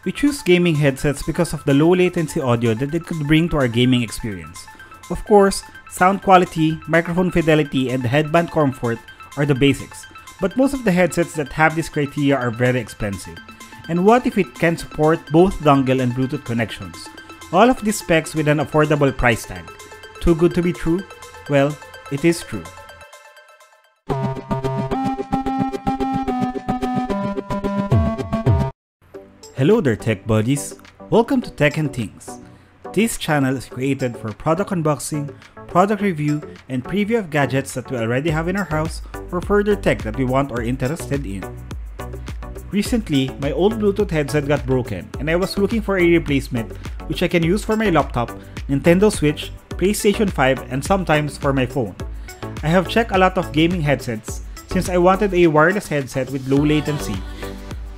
We choose gaming headsets because of the low latency audio that it could bring to our gaming experience. Of course, sound quality, microphone fidelity, and the headband comfort are the basics, but most of the headsets that have this criteria are very expensive. And what if it can support both dongle and Bluetooth connections? All of these specs with an affordable price tag. Too good to be true? Well, it is true. Hello there tech buddies! Welcome to Tech and Things. This channel is created for product unboxing, product review, and preview of gadgets that we already have in our house or further tech that we want or interested in. Recently, my old Bluetooth headset got broken and I was looking for a replacement which I can use for my laptop, Nintendo Switch, PlayStation 5, and sometimes for my phone. I have checked a lot of gaming headsets since I wanted a wireless headset with low latency,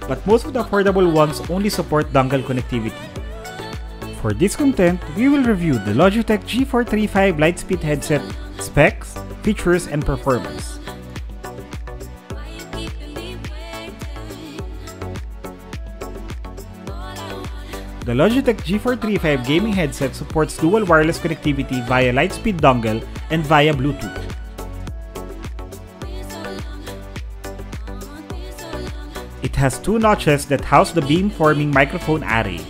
but most of the affordable ones only support dongle connectivity. For this content, we will review the Logitech G435 Lightspeed Headset specs, features, and performance. The Logitech G435 gaming headset supports dual wireless connectivity via Lightspeed Dongle and via Bluetooth. It has two notches that house the beam-forming microphone array.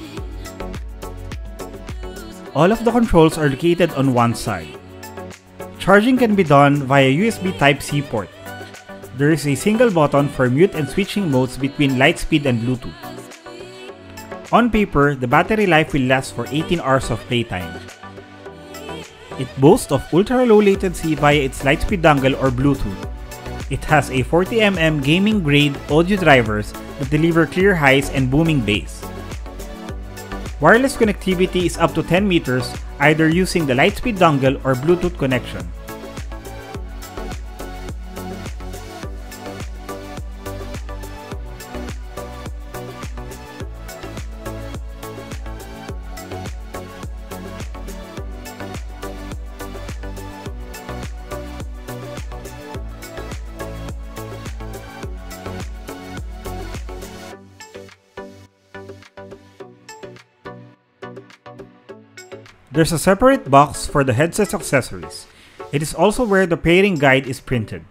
All of the controls are located on one side. Charging can be done via USB Type-C port. There is a single button for mute and switching modes between Lightspeed and Bluetooth. On paper, the battery life will last for 18 hours of playtime. It boasts of ultra-low latency via its Lightspeed dongle or Bluetooth. It has a 40mm gaming-grade audio drivers that deliver clear highs and booming bass. Wireless connectivity is up to 10 meters, either using the Lightspeed dongle or Bluetooth connection. There's a separate box for the headset's accessories. It is also where the pairing guide is printed.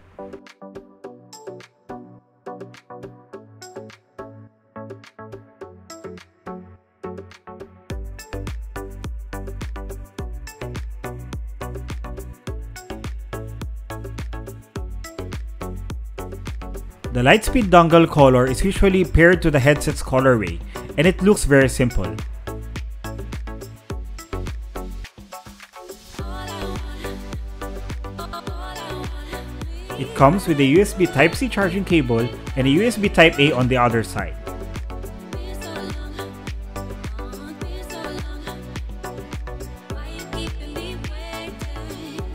The Lightspeed dongle color is usually paired to the headset's colorway, and it looks very simple. It comes with a USB Type-C charging cable and a USB Type-A on the other side.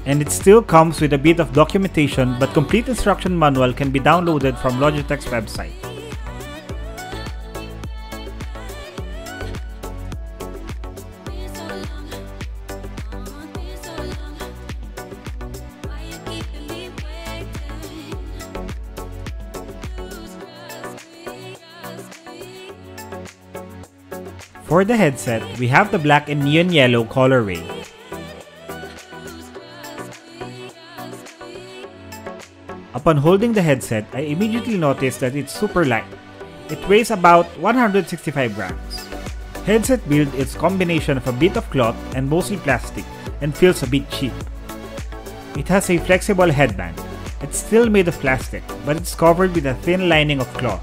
And it still comes with a bit of documentation, but complete instruction manual can be downloaded from Logitech's website. For the headset, we have the black and neon yellow colorway. Upon holding the headset, I immediately noticed that it's super light. It weighs about 165 grams. Headset build is a combination of a bit of cloth and mostly plastic and feels a bit cheap. It has a flexible headband. It's still made of plastic, but it's covered with a thin lining of cloth.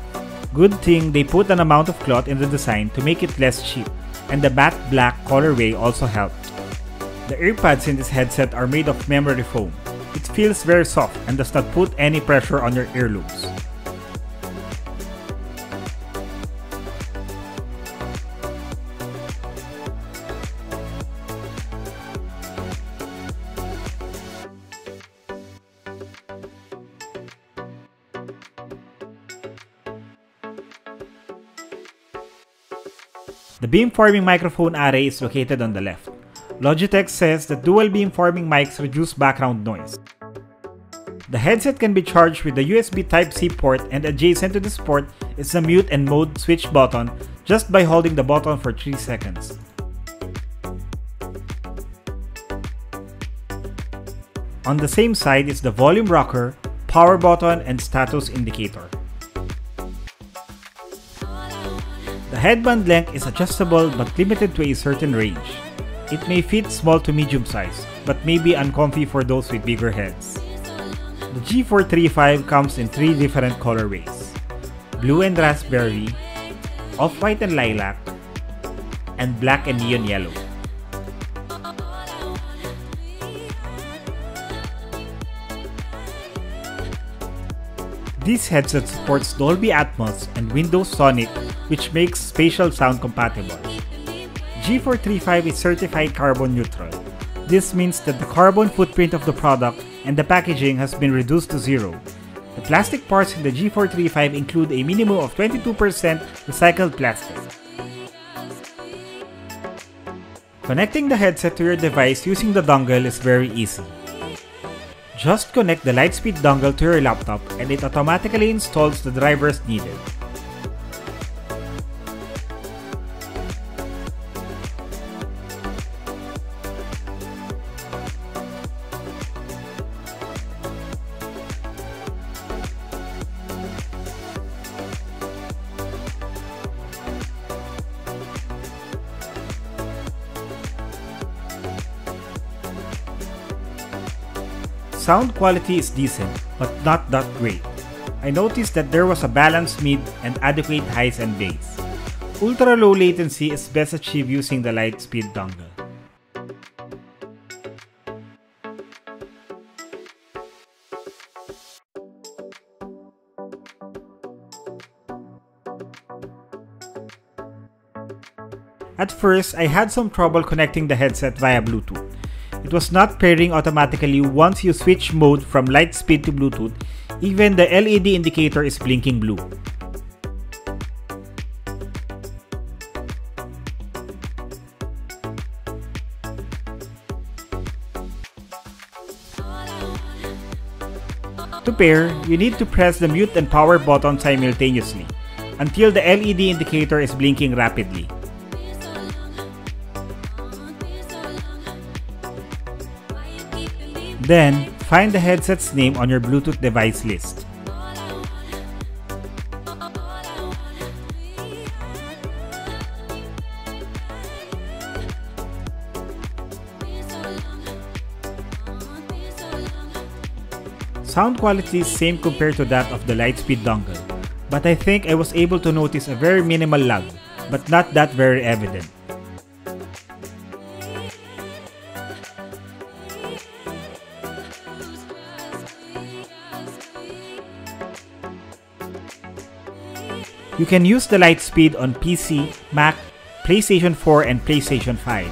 Good thing they put an amount of cloth in the design to make it less cheap, and the matte black colorway also helped. The earpads in this headset are made of memory foam. It feels very soft and does not put any pressure on your earlobes. The beamforming microphone array is located on the left. Logitech says that dual beamforming mics reduce background noise. The headset can be charged with the USB Type-C port, and adjacent to this port is the mute and mode switch button just by holding the button for 3 seconds. On the same side is the volume rocker, power button, and status indicator. The headband length is adjustable but limited to a certain range. It may fit small to medium size, but may be uncomfy for those with bigger heads. The G435 comes in 3 different colorways: blue and raspberry, off-white and lilac, and black and neon yellow. This headset supports Dolby Atmos and Windows Sonic, which makes spatial sound compatible. G435 is certified carbon neutral. This means that the carbon footprint of the product and the packaging has been reduced to 0. The plastic parts in the G435 include a minimum of 22% recycled plastic. Connecting the headset to your device using the dongle is very easy. Just connect the Lightspeed dongle to your laptop and it automatically installs the drivers needed. Sound quality is decent, but not that great. I noticed that there was a balanced mid and adequate highs and bass. Ultra low latency is best achieved using the Lightspeed dongle. At first, I had some trouble connecting the headset via Bluetooth. It was not pairing automatically once you switch mode from Lightspeed to Bluetooth. Even the LED indicator is blinking blue. To pair, you need to press the mute and power button simultaneously until the LED indicator is blinking rapidly. Then, find the headset's name on your Bluetooth device list. Sound quality is same compared to that of the Lightspeed dongle, but I think I was able to notice a very minimal lag, but not that very evident. You can use the Lightspeed on PC, Mac, PlayStation 4, and PlayStation 5.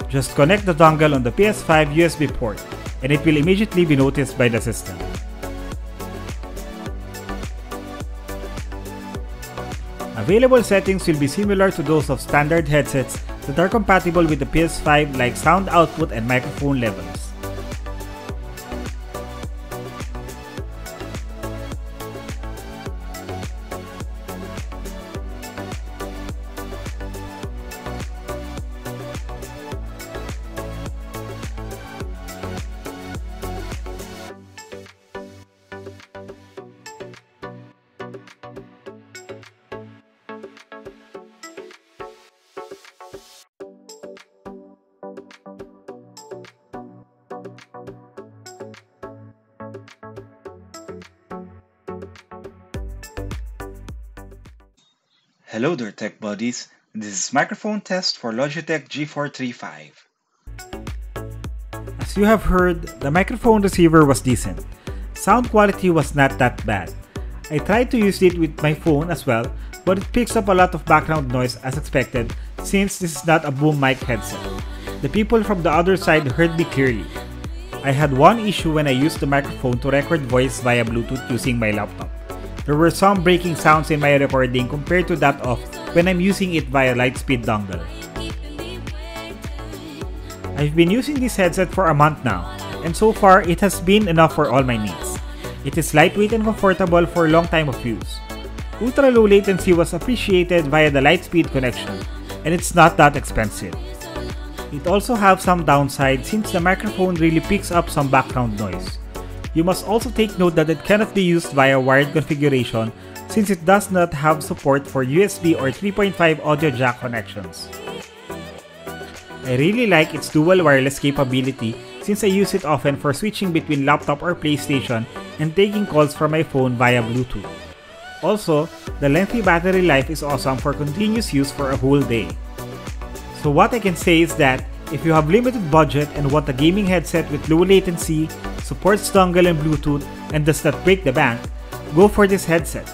Just connect the dongle on the PS5 USB port, and it will immediately be noticed by the system. Available settings will be similar to those of standard headsets that are compatible with the PS5, like sound output and microphone levels. Hello there, tech buddies. This is microphone test for Logitech G435. As you have heard, the microphone receiver was decent. Sound quality was not that bad. I tried to use it with my phone as well, but it picks up a lot of background noise as expected since this is not a boom mic headset. The people from the other side heard me clearly. I had one issue when I used the microphone to record voice via Bluetooth using my laptop. There were some breaking sounds in my recording compared to that of when I'm using it via Lightspeed dongle. I've been using this headset for a month now, and so far it has been enough for all my needs. It is lightweight and comfortable for a long time of use. Ultra low latency was appreciated via the Lightspeed connection, and it's not that expensive. It also has some downside since the microphone really picks up some background noise. You must also take note that it cannot be used via wired configuration since it does not have support for USB or 3.5 audio jack connections. I really like its dual wireless capability since I use it often for switching between laptop or PlayStation and taking calls from my phone via Bluetooth. Also, the lengthy battery life is awesome for continuous use for a whole day. So what I can say is that if you have limited budget and want a gaming headset with low latency, supports dongle and Bluetooth, and does not break the bank, go for this headset.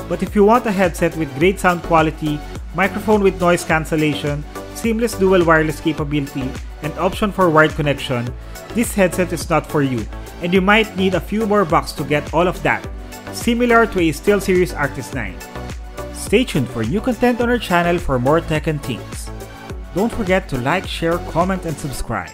But if you want a headset with great sound quality, microphone with noise cancellation, seamless dual wireless capability, and option for wired connection, this headset is not for you, and you might need a few more bucks to get all of that, similar to a SteelSeries Arctis 9. Stay tuned for new content on our channel for more tech and things. Don't forget to like, share, comment, and subscribe.